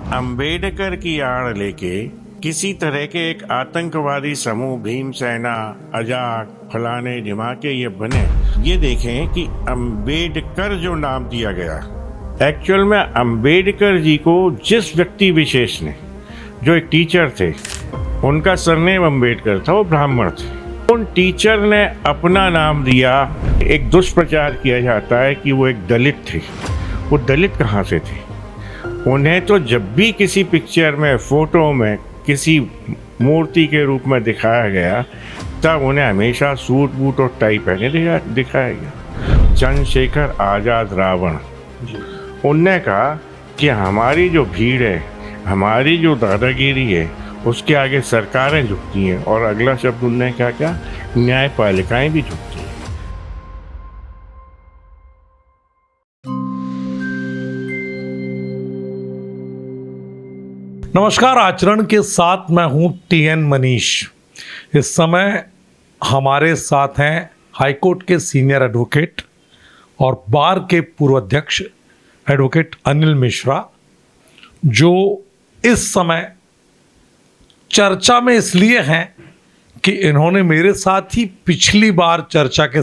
अंबेडकर की आड़ लेके किसी तरह के एक आतंकवादी समूह भीमसेना, अजाक, फलाने ढिमाके ये बने, ये देखें कि अंबेडकर जो नाम दिया गया, एक्चुअल में अंबेडकर जी को जिस व्यक्ति विशेष ने, जो एक टीचर थे, उनका सरनेम अंबेडकर था, वो ब्राह्मण थे। उन टीचर ने अपना नाम दिया। एक दुष्प्रचार किया जाता है कि वो एक दलित थे। वो दलित कहाँ से थे? उन्हें तो जब भी किसी पिक्चर में, फोटो में, किसी मूर्ति के रूप में दिखाया गया, तब उन्हें हमेशा सूट बूट और टाई पहने दिखाया गया। चंद्रशेखर आज़ाद रावण, उनने कहा कि हमारी जो भीड़ है, हमारी जो दादागिरी है, उसके आगे सरकारें झुकती हैं। और अगला शब्द उनने क्या कहा? न्यायपालिकाएं भी झुकती हैं। नमस्कार, आचरण के साथ मैं हूं TN मनीष। इस समय हमारे साथ हैं हाईकोर्ट के सीनियर एडवोकेट और बार के पूर्व अध्यक्ष एडवोकेट अनिल मिश्रा, जो इस समय चर्चा में इसलिए हैं कि इन्होंने मेरे साथ ही पिछली बार चर्चा के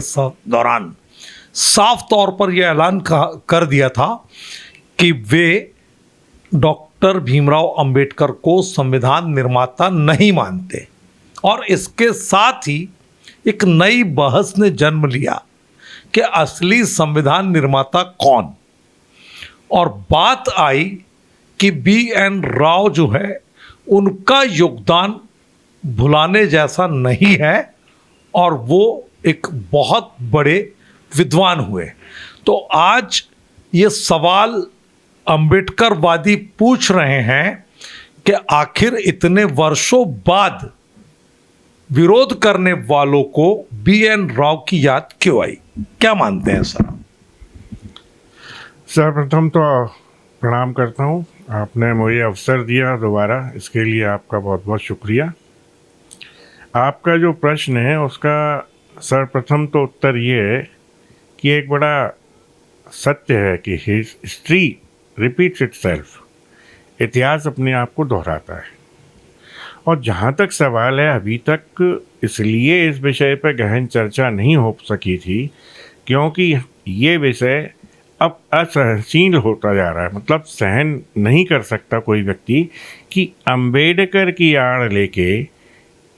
दौरान साफ तौर पर यह ऐलान कर दिया था कि वे डॉक्टर भीमराव अंबेडकर को संविधान निर्माता नहीं मानते। और इसके साथ ही एक नई बहस ने जन्म लिया कि असली संविधान निर्माता कौन। और बात आई कि BN राव जो है, उनका योगदान भुलाने जैसा नहीं है और वो एक बहुत बड़े विद्वान हुए। तो आज ये सवाल अंबेडकरवादी पूछ रहे हैं कि आखिर इतने वर्षों बाद विरोध करने वालों को BN राव की याद क्यों आई? क्या मानते हैं सर? सर्वप्रथम तो प्रणाम करता हूँ। आपने मुझे अवसर दिया दोबारा, इसके लिए आपका बहुत बहुत शुक्रिया। आपका जो प्रश्न है उसका सर्वप्रथम तो उत्तर ये है कि एक बड़ा सत्य है कि हिस्ट्री रिपीट्स इटसेल्फ। इतिहास अपने आप को दोहराता है। और जहाँ तक सवाल है, अभी तक इसलिए इस विषय पर गहन चर्चा नहीं हो सकी थी क्योंकि ये विषय अब असहनशील होता जा रहा है। मतलब सहन नहीं कर सकता कोई व्यक्ति कि अंबेडकर की आड़ लेके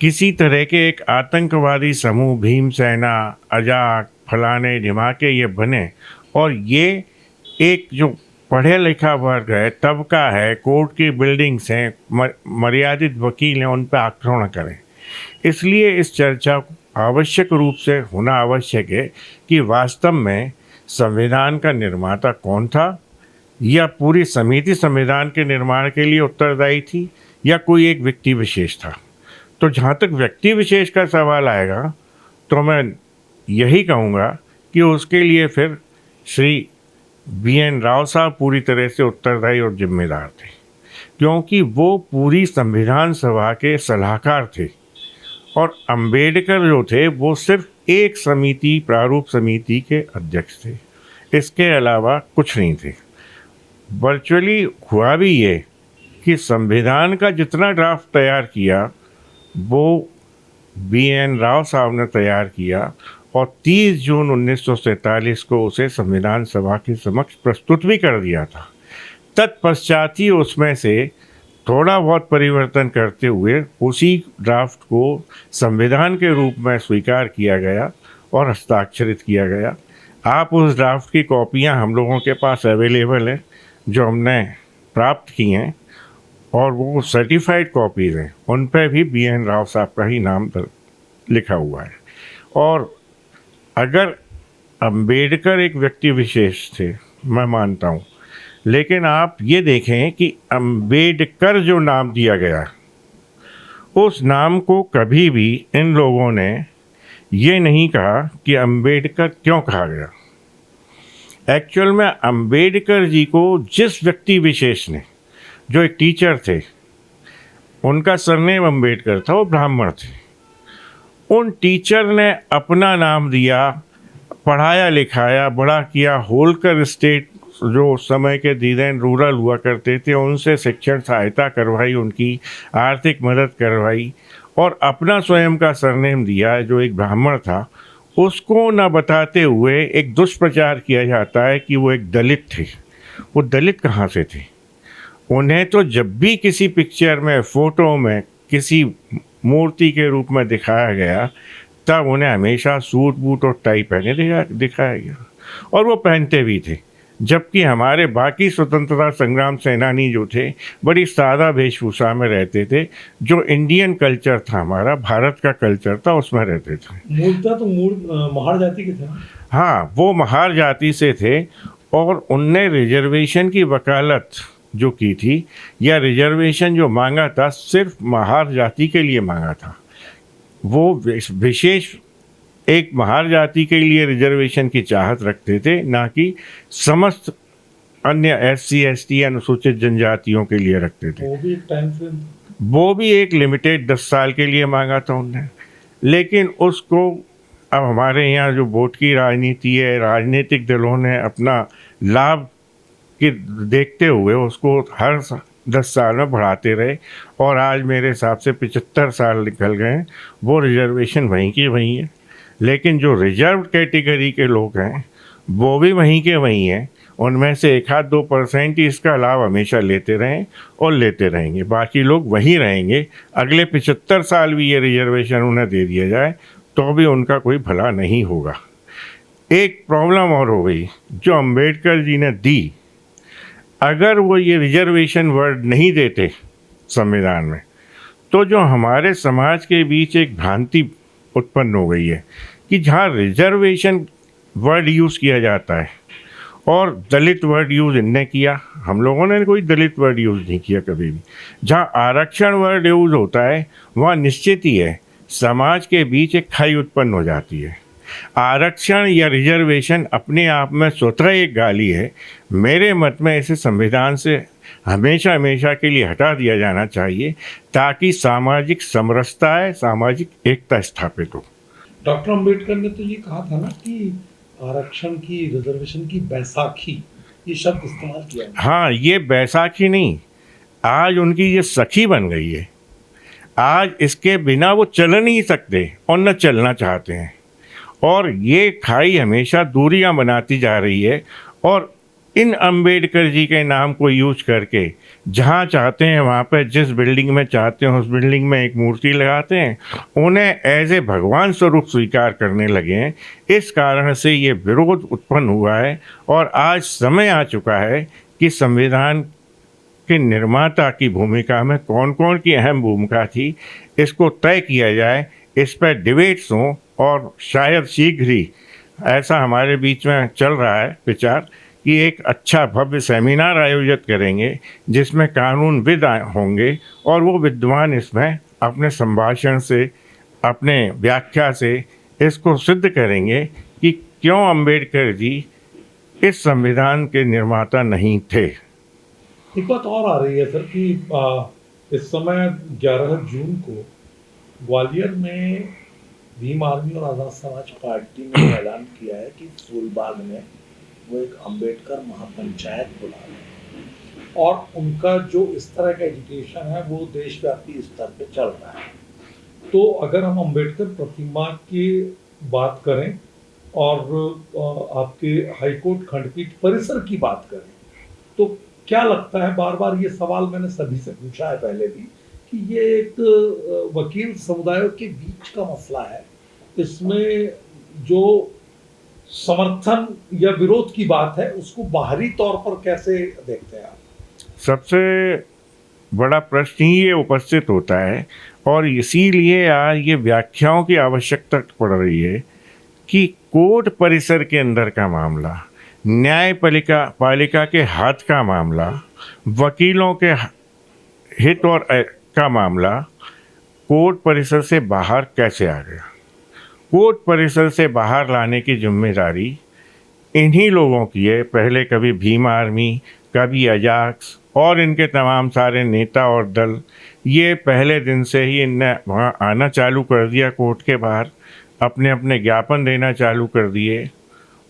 किसी तरह के एक आतंकवादी समूह भीमसेना, अजाक, फलाने ढिमाके ये बने और ये एक जो पढ़े लिखा वर्ग है, तबका है, कोर्ट की बिल्डिंग्स हैं, मर्यादित वकील हैं, उन पर आक्रमण करें। इसलिए इस चर्चा को आवश्यक रूप से होना आवश्यक है कि वास्तव में संविधान का निर्माता कौन था, या पूरी समिति संविधान के निर्माण के लिए उत्तरदायी थी, या कोई एक व्यक्ति विशेष था। तो जहाँ तक व्यक्ति विशेष का सवाल आएगा तो मैं यही कहूँगा कि उसके लिए फिर श्री BN राव साहब पूरी तरह से उत्तरदायी और जिम्मेदार थे, क्योंकि वो पूरी संविधान सभा के सलाहकार थे और अंबेडकर जो थे वो सिर्फ एक समिति, प्रारूप समिति के अध्यक्ष थे। इसके अलावा कुछ नहीं थे। वर्चुअली हुआ भी ये कि संविधान का जितना ड्राफ्ट तैयार किया वो BN राव साहब ने तैयार किया और 30 जून 1947 को उसे संविधान सभा के समक्ष प्रस्तुत भी कर दिया था। तत्पश्चात ही उसमें से थोड़ा बहुत परिवर्तन करते हुए उसी ड्राफ्ट को संविधान के रूप में स्वीकार किया गया और हस्ताक्षरित किया गया। आप उस ड्राफ्ट की कॉपियां हम लोगों के पास अवेलेबल हैं, जो हमने प्राप्त की हैं, और वो सर्टिफाइड कॉपीज़ हैं। उन पर भी BN राव साहब का ही नाम लिखा हुआ है। और अगर अंबेडकर एक व्यक्ति विशेष थे, मैं मानता हूँ, लेकिन आप ये देखें कि अंबेडकर जो नाम दिया गया, उस नाम को कभी भी इन लोगों ने ये नहीं कहा कि अंबेडकर क्यों कहा गया। एक्चुअल में अंबेडकर जी को जिस व्यक्ति विशेष ने, जो एक टीचर थे, उनका सरनेम अंबेडकर था, वो ब्राह्मण थे। उन टीचर ने अपना नाम दिया, पढ़ाया लिखाया, बड़ा किया, होलकर स्टेट जो उस समय के दीदैन रूरल हुआ करते थे उनसे शिक्षण सहायता करवाई, उनकी आर्थिक मदद करवाई और अपना स्वयं का सरनेम दिया। जो एक ब्राह्मण था उसको न बताते हुए एक दुष्प्रचार किया जाता है कि वो एक दलित थे। वो दलित कहाँ से थे? उन्हें तो जब भी किसी पिक्चर में, फोटो में, किसी मूर्ति के रूप में दिखाया गया तब उन्हें हमेशा सूट बूट और टाई पहने दिखाया गया और वो पहनते भी थे। जबकि हमारे बाकी स्वतंत्रता संग्राम सेनानी जो थे बड़ी सादा वेशभूषा में रहते थे। जो इंडियन कल्चर था, हमारा भारत का कल्चर था, उसमें रहते थे। मूलतः तो महार जाति के थे। हाँ, वो महार जाति से थे और उनने रिजर्वेशन की वकालत जो की थी या रिजर्वेशन जो मांगा था सिर्फ महार जाति के लिए मांगा था। वो विशेष एक महार जाति के लिए रिजर्वेशन की चाहत रखते थे, ना कि समस्त अन्य SC ST अनुसूचित जनजातियों के लिए रखते थे। वो भी एक टाइम फ्रेम, वो भी एक लिमिटेड 10 साल के लिए मांगा था उनने। लेकिन उसको अब हमारे यहाँ जो वोट की राजनीति है, राजनीतिक दलों ने अपना लाभ के देखते हुए उसको हर 10 साल में बढ़ाते रहे और आज मेरे हिसाब से 75 साल निकल गए। वो रिजर्वेशन वहीं की वहीं है। लेकिन जो रिजर्व कैटेगरी के लोग हैं वो भी वहीं के वहीं हैं। उनमें से 1-2% ही इसका लाभ हमेशा लेते रहें और लेते रहेंगे, बाकी लोग वहीं रहेंगे। अगले 75 साल भी ये रिजर्वेशन उन्हें दे दिया जाए तो भी उनका कोई भला नहीं होगा। एक प्रॉब्लम और हो गई जो अंबेडकर जी ने दी। अगर वो ये रिजर्वेशन वर्ड नहीं देते संविधान में तो जो हमारे समाज के बीच एक भ्रांति उत्पन्न हो गई है कि जहाँ रिजर्वेशन वर्ड यूज़ किया जाता है और दलित वर्ड यूज़ इनने किया, हम लोगों ने कोई दलित वर्ड यूज़ नहीं किया कभी भी। जहाँ आरक्षण वर्ड यूज़ होता है वहाँ निश्चित ही है समाज के बीच एक खाई उत्पन्न हो जाती है। आरक्षण या रिजर्वेशन अपने आप में स्वतः एक गाली है। मेरे मत में इसे संविधान से हमेशा हमेशा के लिए हटा दिया जाना चाहिए ताकि सामाजिक समरसता है, सामाजिक एकता स्थापित हो। डॉक्टर अंबेडकर ने तो ये कहा था ना कि आरक्षण की, रिजर्वेशन की बैसाखी, ये शब्द इस्तेमाल किया। हाँ, ये बैसाखी नहीं, आज उनकी ये सखी बन गई है। आज इसके बिना वो चल नहीं सकते और न चलना चाहते हैं और ये खाई हमेशा दूरियां बनाती जा रही है। और इन अंबेडकर जी के नाम को यूज करके जहाँ चाहते हैं वहाँ पे, जिस बिल्डिंग में चाहते हैं उस बिल्डिंग में एक मूर्ति लगाते हैं, उन्हें एज ए भगवान स्वरूप स्वीकार करने लगे हैं। इस कारण से ये विरोध उत्पन्न हुआ है और आज समय आ चुका है कि संविधान के निर्माता की भूमिका में कौन कौन की अहम भूमिका थी इसको तय किया जाए, इस पर डिबेट्स हों और शायद शीघ्र ही ऐसा हमारे बीच में चल रहा है विचार कि एक अच्छा भव्य सेमिनार आयोजित करेंगे जिसमें कानूनविद होंगे और वो विद्वान इसमें अपने संभाषण से, अपने व्याख्या से इसको सिद्ध करेंगे कि क्यों अंबेडकर जी इस संविधान के निर्माता नहीं थे। एक बात और आ रही है सर कि इस समय 11 जून को ग्वालियर में भीम आर्मी और आज़ाद समाज पार्टी ने ऐलान किया है कि फूलबाग में वो एक अंबेडकर महापंचायत बुला रहे हैं और उनका जो इस तरह का एजुकेशन है वो देशव्यापी स्तर पे चल रहा है। तो अगर हम अंबेडकर प्रतिमा की बात करें और आपके हाईकोर्ट खंडपीठ परिसर की बात करें तो क्या लगता है, बार बार ये सवाल मैंने सभी से पूछा है पहले भी, कि ये एक वकील समुदायों के बीच का मसला है, इसमें जो समर्थन या विरोध की बात है उसको बाहरी तौर पर कैसे देखते हैं आप? सबसे बड़ा प्रश्न ही ये उपस्थित होता है और इसीलिए आज ये व्याख्याओं की आवश्यकता पड़ रही है कि कोर्ट परिसर के अंदर का मामला, न्यायपालिका के हाथ का मामला, वकीलों के हित और का मामला कोर्ट परिसर से बाहर कैसे आ गया। कोर्ट परिसर से बाहर लाने की जिम्मेदारी इन्हीं लोगों की है। पहले कभी भीम आर्मी, कभी अजाक्स और इनके तमाम सारे नेता और दल, ये पहले दिन से ही इनने वहाँ आना चालू कर दिया कोर्ट के बाहर, अपने अपने ज्ञापन देना चालू कर दिए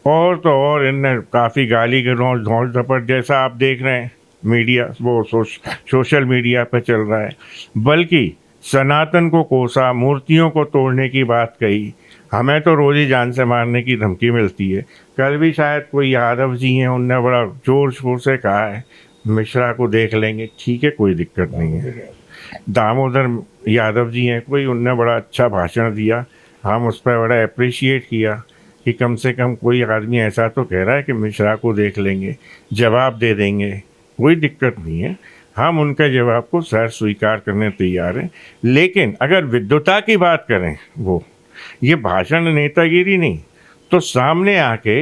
और तो और इनने काफ़ी गाली गलौज धौंस झपट जैसा आप देख रहे हैं मीडिया वो सोशल मीडिया पे चल रहा है, बल्कि सनातन को कोसा, मूर्तियों को तोड़ने की बात कही। हमें तो रोज़ ही जान से मारने की धमकी मिलती है। कल भी शायद कोई यादव जी हैं, उनने बड़ा जोर शोर से कहा है मिश्रा को देख लेंगे। ठीक है, कोई दिक्कत नहीं है। दामोदर यादव जी हैं कोई, उनने बड़ा अच्छा भाषण दिया, हम उस पर बड़ा अप्रिशिएट किया कि कम से कम कोई आदमी ऐसा तो कह रहा है कि मिश्रा को देख लेंगे, जवाब दे देंगे, कोई दिक्कत नहीं है। हम उनके जवाब को सर स्वीकार करने तैयार हैं। लेकिन अगर विद्वता की बात करें, वो ये भाषण नेतागिरी नहीं, तो सामने आके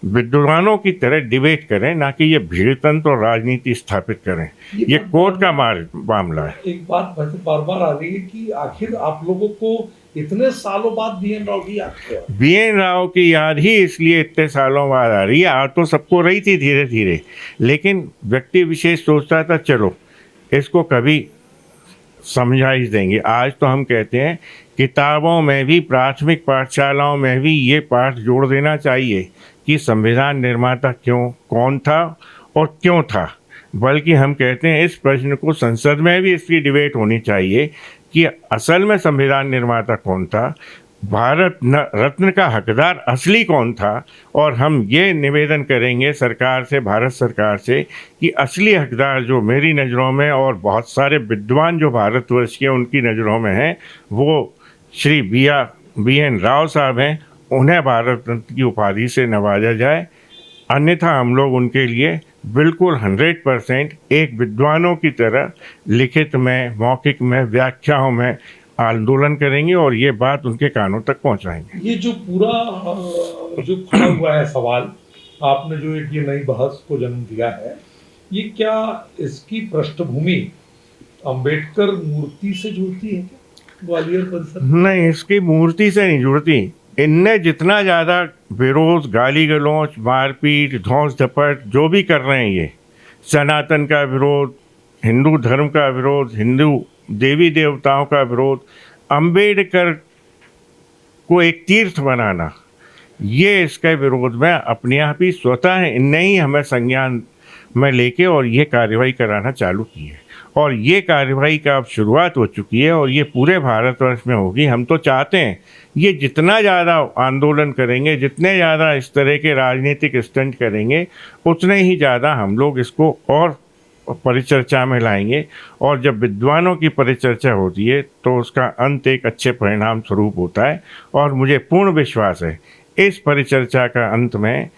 विद्वानों की तरह डिबेट करें, ना कि ये भीड़तंत्र और राजनीति स्थापित करें। ये कोर्ट का मामला है। एक बात वैसे बार बार आ रही है कि आखिर आप लोगों को इतने सालों बाद बीएन राव की याद क्यों? बीएन राव की याद ही इसलिए इतने सालों बाद आ रही है। आ तो सबको रही थी धीरे धीरे, लेकिन व्यक्ति विशेष सोचता था चलो इसको कभी समझाइश देंगे। आज तो हम कहते हैं किताबों में भी, प्राथमिक पाठशालाओं में भी ये पाठ जोड़ देना चाहिए कि संविधान निर्माता कौन था और क्यों था। बल्कि हम कहते हैं इस प्रश्न को संसद में भी इसकी डिबेट होनी चाहिए कि असल में संविधान निर्माता कौन था, भारत रत्न का हकदार असली कौन था। और हम ये निवेदन करेंगे सरकार से, भारत सरकार से, कि असली हकदार जो मेरी नज़रों में और बहुत सारे विद्वान जो भारतवर्ष के उनकी नज़रों में हैं, वो श्री बीएन राव साहब हैं। उन्हें भारत रत्न की उपाधि से नवाजा जाए, अन्यथा हम लोग उनके लिए बिल्कुल 100% एक विद्वानों की तरह लिखित में, मौखिक में, व्याख्याओं में आंदोलन करेंगे और ये बात उनके कानों तक पहुंचाएंगे। ये जो पूरा जो खड़ा हुआ है सवाल, आपने जो एक ये नई बहस को जन्म दिया है, ये क्या इसकी पृष्ठभूमि अंबेडकर मूर्ति से जुड़ती है क्या? ग्वालियर परिसर नहीं, इसकी मूर्ति से नहीं जुड़ती। इनने जितना ज़्यादा विरोध, गाली गलौज, मारपीट, धौंस झपट जो भी कर रहे हैं, ये सनातन का विरोध, हिंदू धर्म का विरोध, हिंदू देवी देवताओं का विरोध, अंबेडकर को एक तीर्थ बनाना, ये इसके विरोध में अपने आप ही स्वतः इनने ही हमें संज्ञान में लेके और ये कार्रवाई कराना चालू की है। और ये कार्रवाई का अब शुरुआत हो चुकी है और ये पूरे भारतवर्ष में होगी। हम तो चाहते हैं ये जितना ज़्यादा आंदोलन करेंगे, जितने ज़्यादा इस तरह के राजनीतिक स्टंट करेंगे, उतने ही ज़्यादा हम लोग इसको और परिचर्चा में लाएंगे। और जब विद्वानों की परिचर्चा होती है तो उसका अंत एक अच्छे परिणाम स्वरूप होता है। और मुझे पूर्ण विश्वास है इस परिचर्चा का अंत में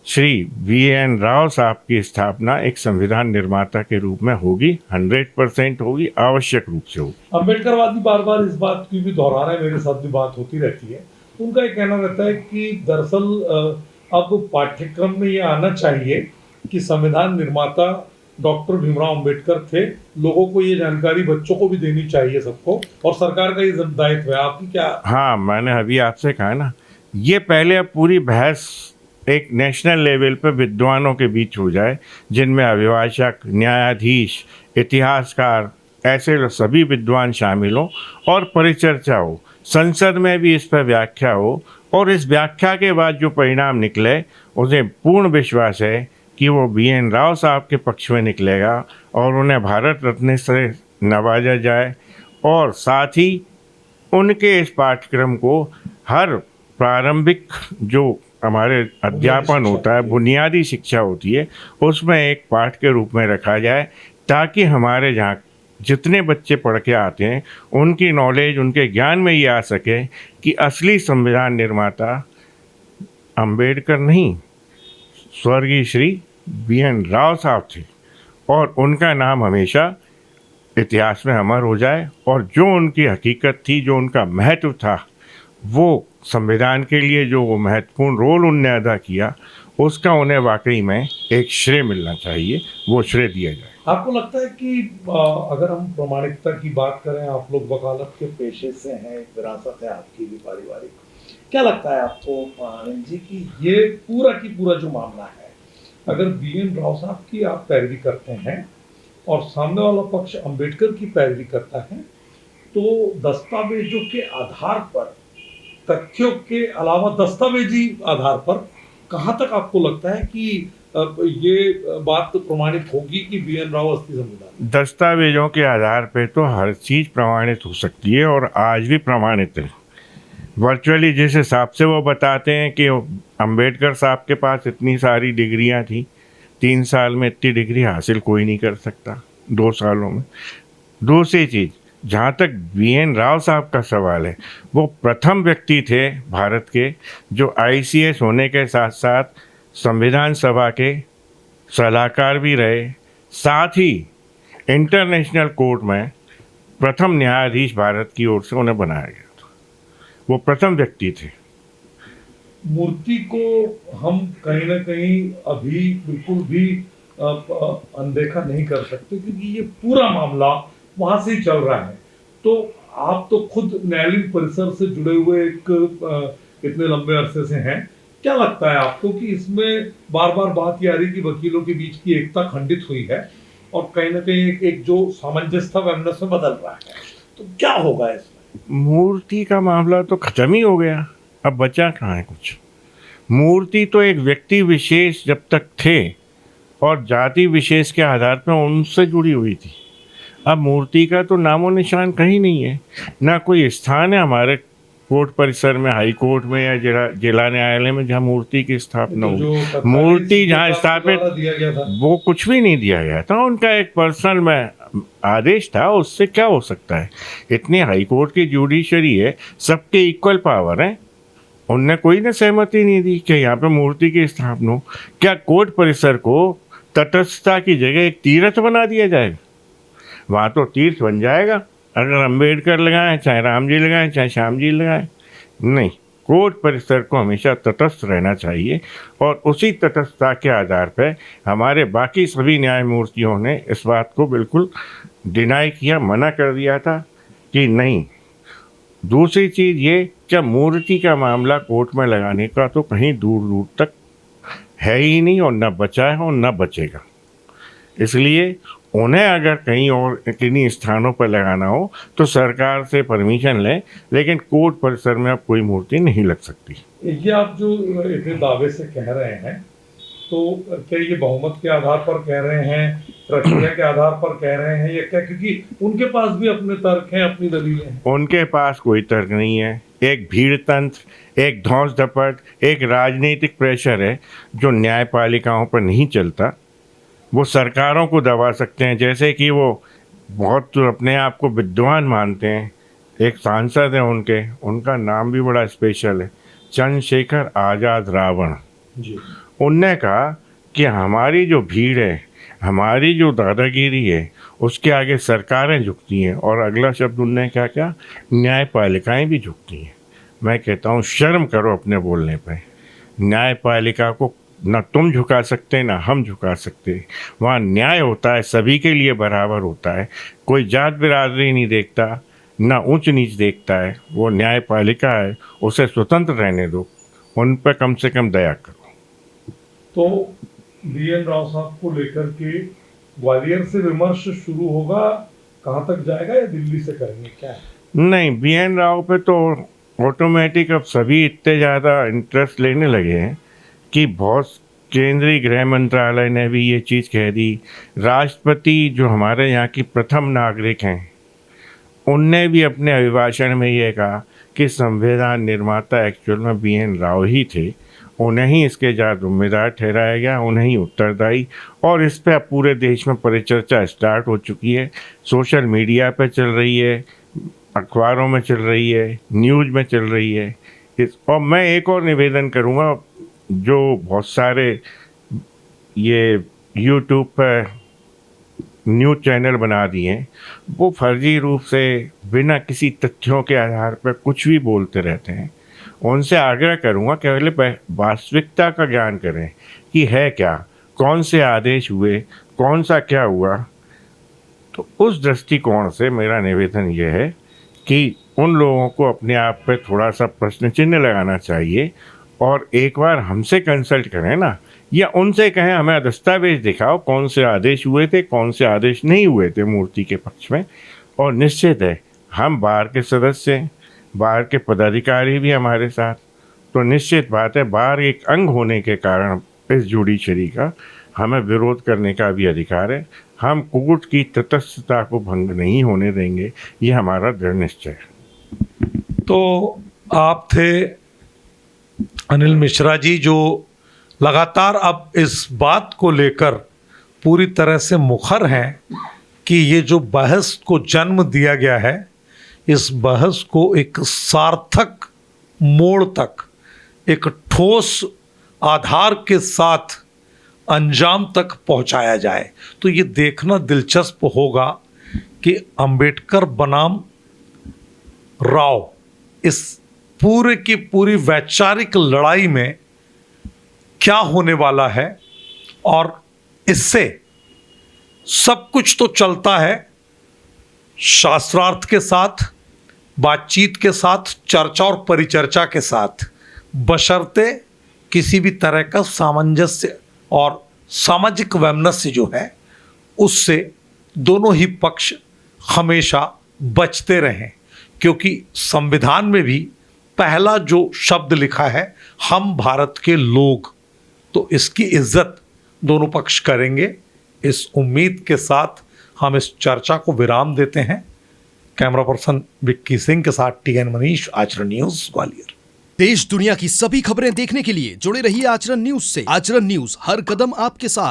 श्री बीएन राव साहब की स्थापना एक संविधान निर्माता के रूप में होगी, 100% होगी, आवश्यक रूप से होगी। अम्बेडकरवादी बार बार इस बात की भी दोहरा रहे हैं, मेरे साथ भी बात होती रहती है। उनका ये कहना रहता है कि दरअसल अब पाठ्यक्रम में ये आना चाहिए कि संविधान निर्माता डॉक्टर भीमराव अंबेडकर थे। लोगों को ये जानकारी बच्चों को भी देनी चाहिए सबको, और सरकार का ये दायित्व है। आपकी क्या? हाँ, मैंने अभी आपसे कहा ना, ये पहले अब पूरी बहस एक नेशनल लेवल पर विद्वानों के बीच हो जाए, जिनमें अभिभाषक, न्यायाधीश, इतिहासकार, ऐसे सभी विद्वान शामिल हों और परिचर्चा हो, संसद में भी इस पर व्याख्या हो। और इस व्याख्या के बाद जो परिणाम निकले, उसे पूर्ण विश्वास है कि वो बीएन राव साहब के पक्ष में निकलेगा और उन्हें भारत रत्न से नवाजा जाए। और साथ ही उनके इस पाठ्यक्रम को हर प्रारंभिक जो हमारे अध्यापन होता है, बुनियादी शिक्षा होती है, उसमें एक पाठ के रूप में रखा जाए, ताकि हमारे जहाँ जितने बच्चे पढ़ के आते हैं उनकी नॉलेज, उनके ज्ञान में ये आ सके कि असली संविधान निर्माता अंबेडकर नहीं, स्वर्गीय श्री बीएन राव साहब थे। और उनका नाम हमेशा इतिहास में अमर हो जाए। और जो उनकी हकीकत थी, जो उनका महत्व था, वो संविधान के लिए जो वो महत्वपूर्ण रोल उनने अदा किया, उसका उन्हें वाकई में एक श्रेय मिलना चाहिए, वो श्रेय दिया जाए। आपको लगता है कि अगर हम प्रामाणिकता की बात करें, आप लोग वकालत के पेशे से हैं, एक विरासत है आपकी भी पारिवारिक, क्या लगता है आपको आनंद जी कि ये पूरा की पूरा जो मामला है, अगर बीएन राव साहब की आप पैरवी करते हैं और सामने वाला पक्ष अंबेडकर की पैरवी करता है, तो दस्तावेजों के आधार पर, तथ्यों के अलावा दस्तावेजी आधार पर कहाँ तक आपको लगता है कि ये बात प्रमाणित होगी कि BN राव अस्थि संविधान? दस्तावेजों के आधार पे तो हर चीज़ प्रमाणित हो सकती है और आज भी प्रमाणित है। वर्चुअली जिस हिसाब से वो बताते हैं कि अंबेडकर साहब के पास इतनी सारी डिग्रियां थी, 3 साल में इतनी डिग्री हासिल कोई नहीं कर सकता 2 सालों में। दूसरी चीज़, जहाँ तक BN राव साहब का सवाल है, वो प्रथम व्यक्ति थे भारत के जो ICS होने के साथ साथ संविधान सभा के सलाहकार भी रहे, साथ ही इंटरनेशनल कोर्ट में प्रथम न्यायाधीश भारत की ओर से उन्हें बनाया गया था। वो प्रथम व्यक्ति थे। मूर्ति को हम कहीं ना कहीं अभी बिल्कुल भी अनदेखा नहीं कर सकते, क्योंकि ये पूरा मामला वहां से ही चल रहा है। तो आप तो खुद न्यायालयीन परिसर से जुड़े हुए एक इतने लंबे अरसे से हैं, क्या लगता है आपको कि इसमें बार बार बात ये आ रही कि वकीलों के बीच की एकता खंडित हुई है और कहीं ना कहीं एक जो सामंजस्य था वह बदल रहा है, तो क्या होगा इसमें? मूर्ति का मामला तो खत्म ही हो गया, अब बचा कहाँ है कुछ। मूर्ति तो एक व्यक्ति विशेष जब तक थे और जाति विशेष के आधार पर उनसे जुड़ी हुई थी, अब मूर्ति का तो नामो निशान कहीं नहीं है। ना कोई स्थान है हमारे कोर्ट परिसर में, हाई कोर्ट में या जिला न्यायालय में जहाँ मूर्ति की स्थापना हो। मूर्ति जहाँ स्थापित दिया गया था वो कुछ भी नहीं दिया गया था, उनका एक पर्सनल में आदेश था, उससे क्या हो सकता है। इतनी हाई कोर्ट की जुडिशरी है, सबके इक्वल पावर है, उनने कोई ने सहमति नहीं दी कि यहाँ पे मूर्ति की स्थापना हो। क्या कोर्ट परिसर को तटस्थता की जगह एक तीर्थ बना दिया जाएगा? वहाँ तो तीर्थ बन जाएगा अगर अंबेडकर लगाएं, चाहे राम जी लगाएं, चाहे श्याम जी लगाएं। नहीं, कोर्ट परिसर को हमेशा तटस्थ रहना चाहिए और उसी तटस्थता के आधार पर हमारे बाकी सभी न्यायमूर्तियों ने इस बात को बिल्कुल डिनाई किया, मना कर दिया था कि नहीं। दूसरी चीज़ ये, क्या मूर्ति का मामला कोर्ट में लगाने का तो कहीं दूर दूर तक है ही नहीं और न बचा है और न बचेगा। इसलिए उन्हें अगर कहीं और किन्हीं स्थानों पर लगाना हो तो सरकार से परमिशन लें, लेकिन कोर्ट परिसर में अब कोई मूर्ति नहीं लग सकती। ये आप जो इतने दावे से कह रहे हैं, तो क्या ये बहुमत के आधार पर कह रहे हैं, प्रक्रिया के आधार पर कह रहे हैं, या क्या? क्योंकि उनके पास भी अपने तर्क हैं, अपनी दलीलें हैं। उनके पास कोई तर्क नहीं है। एक भीड़ तंत्र, एक धौंस धपट, एक राजनीतिक प्रेशर है जो न्यायपालिकाओं पर नहीं चलता। वो सरकारों को दबा सकते हैं, जैसे कि वो बहुत अपने आप को विद्वान मानते हैं। एक सांसद है उनका नाम भी बड़ा स्पेशल है, चंद्रशेखर आज़ाद रावण जी। उनने कहा कि हमारी जो भीड़ है, हमारी जो दादागिरी है, उसके आगे सरकारें झुकती हैं। और अगला शब्द उनने क्या कहा, न्यायपालिकाएं भी झुकती हैं। मैं कहता हूँ शर्म करो अपने बोलने पे। न्यायपालिका को न तुम झुका सकते न हम झुका सकते। वहाँ न्याय होता है, सभी के लिए बराबर होता है, कोई जात बिरादरी नहीं देखता, न ऊंच नीच देखता है। वो न्यायपालिका है, उसे स्वतंत्र रहने दो, उन पर कम से कम दया करो। तो BN राव साहब को लेकर के ग्वालियर से विमर्श शुरू होगा, कहाँ तक जाएगा, या दिल्ली से करेंगे, क्या है? नहीं, BN राव पे तो ऑटोमेटिक अब सभी इतने ज़्यादा इंटरेस्ट लेने लगे हैं कि बहुत केंद्रीय गृह मंत्रालय ने भी ये चीज़ कह दी। राष्ट्रपति जो हमारे यहाँ की प्रथम नागरिक हैं, उनने भी अपने अभिभाषण में ये कहा कि संविधान निर्माता एक्चुअल में BN राव ही थे, उन्हें ही इसके ज़्यादा जिम्मेदार ठहराया गया, उन्हें ही उत्तरदायी। और इस पर पूरे देश में परिचर्चा स्टार्ट हो चुकी है, सोशल मीडिया पे चल रही है, अखबारों में चल रही है, न्यूज़ में चल रही है। और मैं एक और निवेदन करूँगा, जो बहुत सारे ये YouTube पर न्यूज़ चैनल बना दिए हैं, वो फर्जी रूप से बिना किसी तथ्यों के आधार पर कुछ भी बोलते रहते हैं। उनसे आग्रह करूँगा कि पहले वास्तविकता का ज्ञान करें कि है क्या, कौन से आदेश हुए, कौन सा क्या हुआ। तो उस दृष्टिकोण से मेरा निवेदन यह है कि उन लोगों को अपने आप पे थोड़ा सा प्रश्न चिन्ह लगाना चाहिए और एक बार हमसे कंसल्ट करें ना, या उनसे कहें हमें दस्तावेज दिखाओ, कौन से आदेश हुए थे, कौन से आदेश नहीं हुए थे मूर्ति के पक्ष में। और निश्चित है हम बार के सदस्य हैं, बार के पदाधिकारी भी हमारे साथ, तो निश्चित बात है बार एक अंग होने के कारण इस जुडिशरी का हमें विरोध करने का भी अधिकार है। हम कोर्ट की तटस्थता को भंग नहीं होने देंगे, ये हमारा दृढ़ निश्चय है। तो आप थे अनिल मिश्रा जी, जो लगातार अब इस बात को लेकर पूरी तरह से मुखर हैं कि ये जो बहस को जन्म दिया गया है, इस बहस को एक सार्थक मोड़ तक, एक ठोस आधार के साथ अंजाम तक पहुंचाया जाए। तो ये देखना दिलचस्प होगा कि अंबेडकर बनाम राव इस पूरे की पूरी वैचारिक लड़ाई में क्या होने वाला है। और इससे सब कुछ तो चलता है शास्त्रार्थ के साथ, बातचीत के साथ, चर्चा और परिचर्चा के साथ, बशर्ते किसी भी तरह का सामंजस्य और सामाजिक वैमनस्य जो है उससे दोनों ही पक्ष हमेशा बचते रहें। क्योंकि संविधान में भी पहला जो शब्द लिखा है, हम भारत के लोग, तो इसकी इज्जत दोनों पक्ष करेंगे। इस उम्मीद के साथ हम इस चर्चा को विराम देते हैं। कैमरा पर्सन विक्की सिंह के साथ टीएन मनीष, आचरण न्यूज, ग्वालियर। देश दुनिया की सभी खबरें देखने के लिए जुड़े रहिए आचरण न्यूज से। आचरण न्यूज, हर कदम आपके साथ।